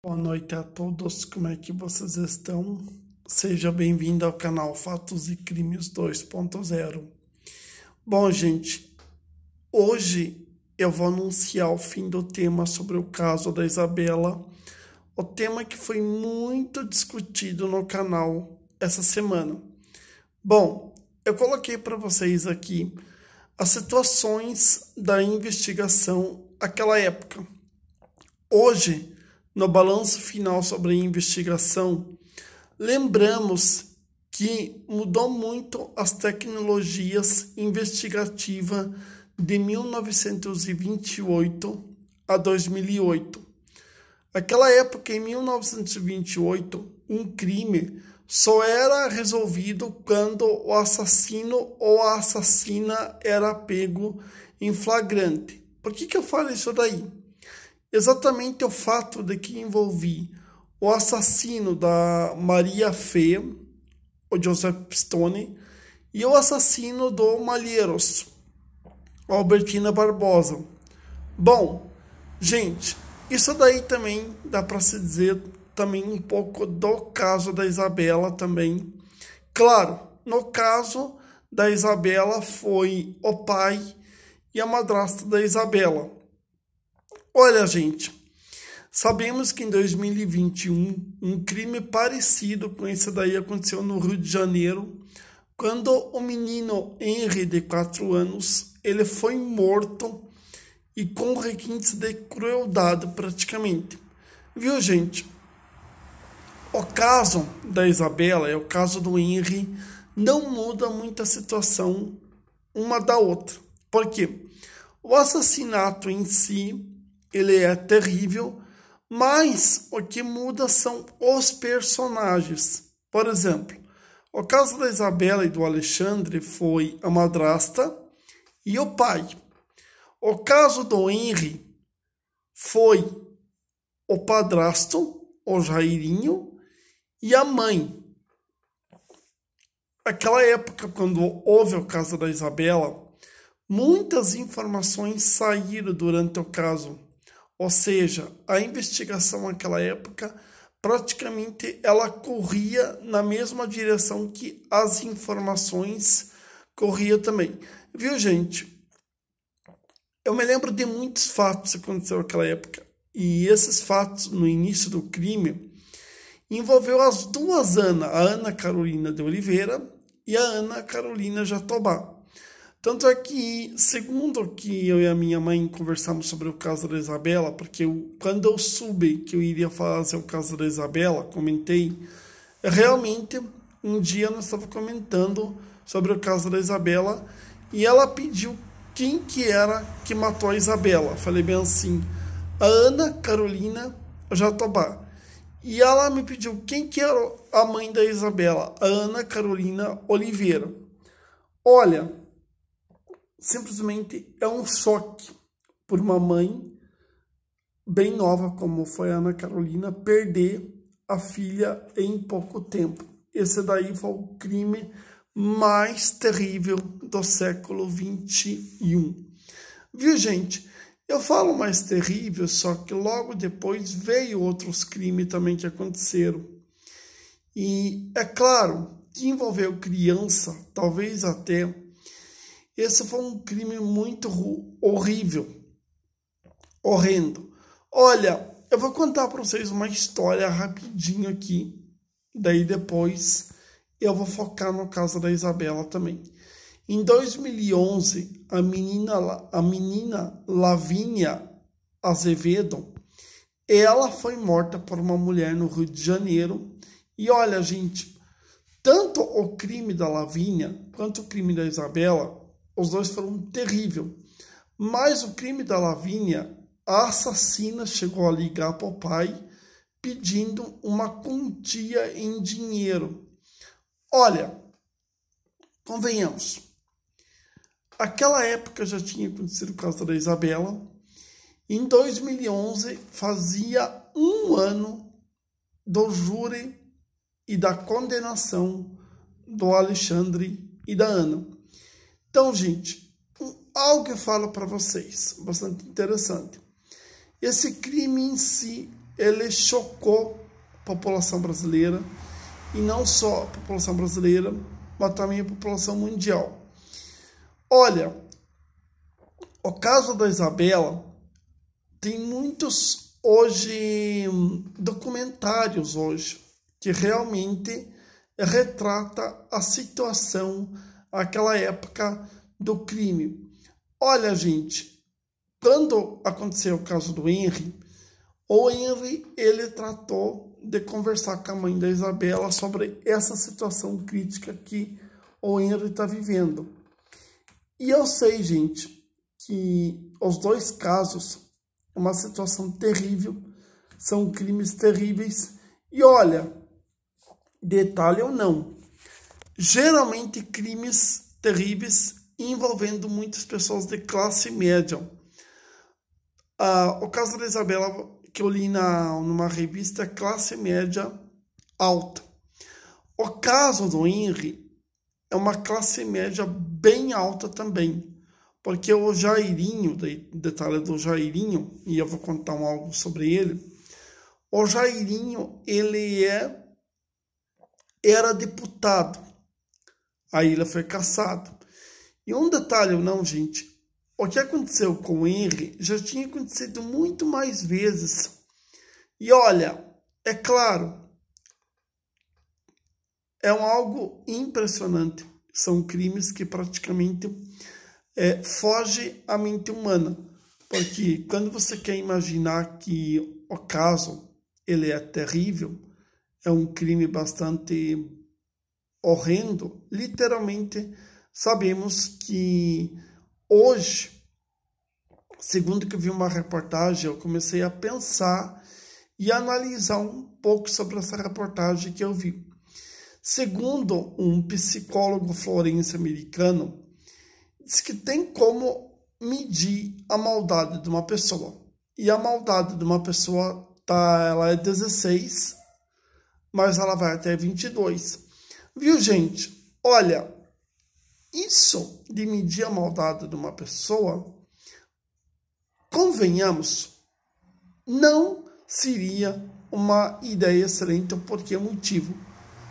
Boa noite a todos, como é que vocês estão? Seja bem-vindo ao canal Fatos e Crimes 2.0. Bom, gente, hoje eu vou anunciar o fim do tema sobre o caso da Isabela, o tema que foi muito discutido no canal essa semana. Bom, eu coloquei para vocês aqui as situações da investigação àquela época. Hoje, no balanço final sobre a investigação, lembramos que mudou muito as tecnologias investigativas de 1928 a 2008. Aquela época, em 1928, um crime só era resolvido quando o assassino ou a assassina era pego em flagrante. Por que eu falo isso daí? Exatamente o fato de que envolvi o assassino da Maria Fê, o Joseph Stone, e o assassino do Malheiros, Albertina Barbosa. Bom, gente, isso daí também dá para se dizer também um pouco do caso da Isabela também. Claro, no caso da Isabela foi o pai e a madrasta da Isabela. Olha, gente, sabemos que em 2021 um crime parecido com esse daí aconteceu no Rio de Janeiro, quando o menino Henry, de 4 anos, ele foi morto e com requintes de crueldade praticamente. Viu, gente? O caso da Isabela e o caso do Henry não muda muito a situação uma da outra. Por quê? O assassinato em si ele é terrível, mas o que muda são os personagens. Por exemplo, o caso da Isabela e do Alexandre foi a madrasta e o pai. O caso do Henry foi o padrasto, o Jairinho, e a mãe. Naquela época, quando houve o caso da Isabela, muitas informações saíram durante o caso. Ou seja, a investigação naquela época, praticamente ela corria na mesma direção que as informações corriam também. Viu, gente? Eu me lembro de muitos fatos que aconteceram naquela época. E esses fatos, no início do crime, envolveu as duas Ana, a Ana Carolina de Oliveira e a Ana Carolina Jatobá. Tanto é que, segundo que eu e a minha mãe conversamos sobre o caso da Isabela, porque quando eu soube que eu iria fazer o caso da Isabela, comentei, realmente um dia nós estávamos comentando sobre o caso da Isabela e ela pediu quem que era que matou a Isabela. Falei bem assim, a Ana Carolina Jatobá. E ela me pediu quem que era a mãe da Isabela, a Ana Carolina Oliveira. Olha, simplesmente é um choque por uma mãe bem nova, como foi a Ana Carolina, perder a filha em pouco tempo. Esse daí foi o crime mais terrível do século XXI. Viu, gente? Eu falo mais terrível, só que logo depois veio outros crimes também que aconteceram. E é claro que envolveu criança, talvez até. Esse foi um crime muito horrível, horrendo. Olha, eu vou contar para vocês uma história rapidinho aqui. Daí depois eu vou focar no caso da Isabela também. Em 2011, a menina Lavínia Azevedo, ela foi morta por uma mulher no Rio de Janeiro. E olha, gente, tanto o crime da Lavínia quanto o crime da Isabela, os dois foram terríveis. Mas o crime da Lavínia, a assassina chegou a ligar para o pai pedindo uma quantia em dinheiro. Olha, convenhamos, aquela época já tinha acontecido o caso da Isabela. Em 2011, fazia um ano do júri e da condenação do Alexandre e da Ana. Então, gente, algo que eu falo para vocês, bastante interessante. Esse crime em si ele chocou a população brasileira, e não só a população brasileira, mas também a população mundial. Olha, o caso da Isabela tem muitos hoje documentários hoje que realmente retrata a situação, aquela época do crime. Olha, gente, quando aconteceu o caso do Henry, o Henry, ele tratou de conversar com a mãe da Isabela sobre essa situação crítica que o Henry está vivendo. E eu sei, gente, que os dois casos é uma situação terrível, são crimes terríveis. E olha, detalhe ou não, geralmente crimes terríveis envolvendo muitas pessoas de classe média. O caso da Isabela, que eu li numa revista, classe média alta. O caso do Henry é uma classe média bem alta também, porque o Jairinho, detalhe do Jairinho, e eu vou contar algo sobre ele. O Jairinho, ele era deputado, aí ele foi cassado. E um detalhe não, gente, o que aconteceu com o Henry já tinha acontecido muito mais vezes. E olha, é claro, é algo impressionante. São crimes que praticamente fogem à mente humana. Porque quando você quer imaginar que o caso ele é terrível, é um crime bastante horrendo, literalmente sabemos que hoje, segundo que eu vi uma reportagem, eu comecei a pensar e analisar um pouco sobre essa reportagem que eu vi. Segundo um psicólogo forense americano, diz que tem como medir a maldade de uma pessoa. E a maldade de uma pessoa ela é 16, mas ela vai até 22. Viu, gente? Olha, isso de medir a maldade de uma pessoa, convenhamos, não seria uma ideia excelente. Por que motivo?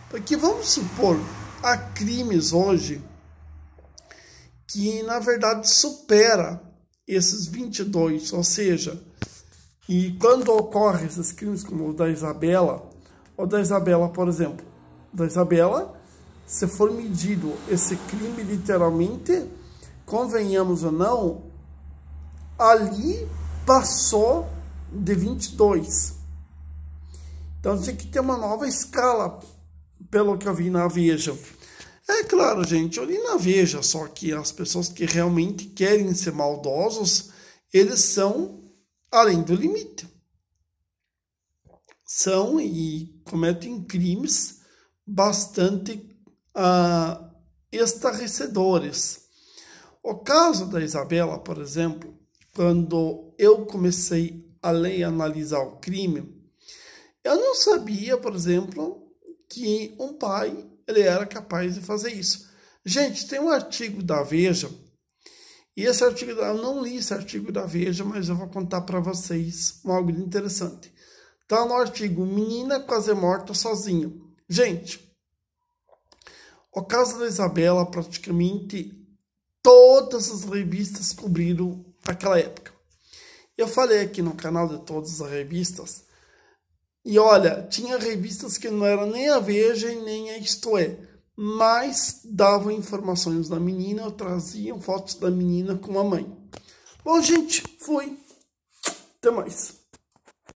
Porque vamos supor, há crimes hoje que na verdade supera esses 22, ou seja, e quando ocorrem esses crimes como o da Isabela, por exemplo, da Isabela, se for medido esse crime literalmente, convenhamos ou não, ali passou de 22. Então tem que ter uma nova escala, pelo que eu vi na Veja. É claro, gente, eu li na Veja, só que as pessoas que realmente querem ser maldosos, eles são além do limite. São e cometem crimes bastante estarrecedores. O caso da Isabela, por exemplo, quando eu comecei a ler e analisar o crime, eu não sabia, por exemplo, que um pai ele era capaz de fazer isso. Gente, tem um artigo da Veja, e esse artigo, eu não li esse artigo da Veja, mas eu vou contar para vocês algo interessante. Está no artigo Menina Quase Morta Sozinha. Gente, o caso da Isabela, praticamente todas as revistas cobriram aquela época. Eu falei aqui no canal de todas as revistas, e olha, tinha revistas que não eram nem a Veja e nem a Isto É, mas davam informações da menina, ou traziam fotos da menina com a mãe. Bom, gente, fui. Até mais.